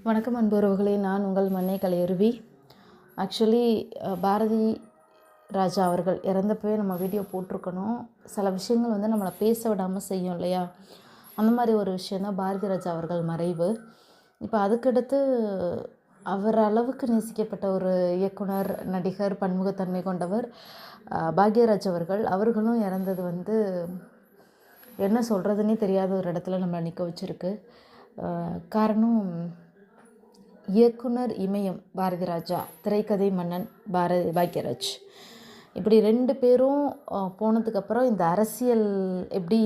வணக்கம் அன்புறவுகளே, நான் உங்கள் மண்ணை கலையருவி. ஆக்சுவலி பாரதி ராஜா அவர்கள் இறந்தப்பவே நம்ம வீடியோ போட்டிருக்கணும். சில விஷயங்கள் நம்மளை பேச விடாமல் செய்யும் இல்லையா? அந்த மாதிரி ஒரு விஷயந்தான் பாரதி ராஜா அவர்கள் மறைவு. இப்போ அதுக்கடுத்து அவர் அளவுக்கு நேசிக்கப்பட்ட ஒரு இயக்குனர், நடிகர், பன்முகத்தன்மை கொண்டவர் பாக்யராஜ் அவர்களும் இறந்தது என்ன சொல்கிறதுனே தெரியாத ஒரு இடத்துல நம்மளை நிற்க வச்சுருக்கு. காரணம், இயக்குனர் இமயம் பாரதி ராஜா, திரைக்கதை மன்னன் பாக்யராஜ். இப்படி 2 பேரும் போனதுக்கப்புறம் இந்த அரசியல் எப்படி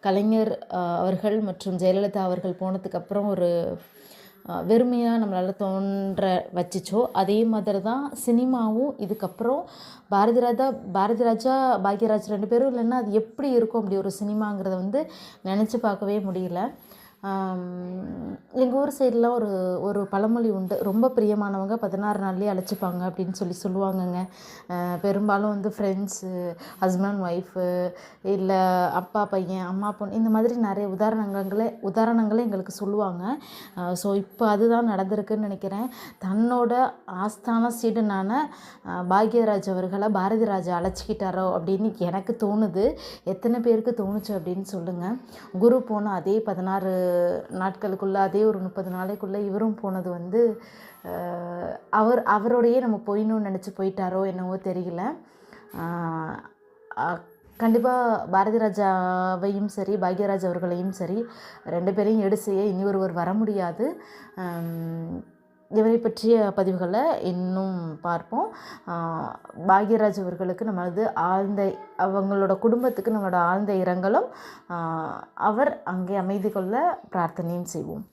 கலைஞர் அவர்கள் மற்றும் ஜெயலலிதா அவர்கள் போனதுக்கப்புறம் ஒரு வெறுமையாக நம்மளால் தோன்ற வச்சிச்சோ, அதே மாதிரி தான் சினிமாவும் இதுக்கப்புறம் பாரதி ராஜா பாக்யராஜ் 2 பேரும் இல்லைன்னா அது எப்படி இருக்கும் அப்படி ஒரு சினிமாங்கிறத நினச்சி பார்க்கவே முடியல. எங்கள் ஊர் சைடெலாம் ஒரு பழமொழி உண்டு, ரொம்ப பிரியமானவங்க 16 நாள்லேயே அழைச்சிப்பாங்க அப்படின்னு சொல்லுவாங்கங்க. பெரும்பாலும் ஃப்ரெண்ட்ஸு, ஹஸ்பண்ட் ஒய்ஃபு, இல்லை அப்பா பையன், அம்மா பொண்ணு, இந்த மாதிரி நிறைய உதாரணங்களே எங்களுக்கு சொல்லுவாங்க. ஸோ இப்போ அதுதான் நடந்திருக்குன்னு நினைக்கிறேன். தன்னோட ஆஸ்தான சீடனான பாக்யராஜ் அவர்களை பாரதி ராஜா அழைச்சிக்கிட்டாரோ அப்படின்னு எனக்கு தோணுது. எத்தனை பேருக்கு தோணுச்சு அப்படின்னு சொல்லுங்கள். குரு போன அதே 16 நாட்களுக்குள்ளே, அதே ஒரு 30 நாளைக்குள்ளே இவரும் போனது அவரோடையே நம்ம போயிடணும்னு நினச்சி போயிட்டாரோ என்னவோ தெரியல. கண்டிப்பாக பாரதி ராஜாவையும் சரி, பாக்யராஜ் அவர்களையும் சரி, 2 பேரையும் எடு செய்ய இனி ஒருவர் வர முடியாது. இவரை பற்றிய பதிவுகளை இன்னும் பார்ப்போம். பாக்யராஜ் அவர்களுக்கு அவங்களோட குடும்பத்துக்கு நம்மளோட ஆழ்ந்த இரங்கலும். அவர் அங்கே அமைதி கொள்ள பிரார்த்தனையும் செய்வோம்.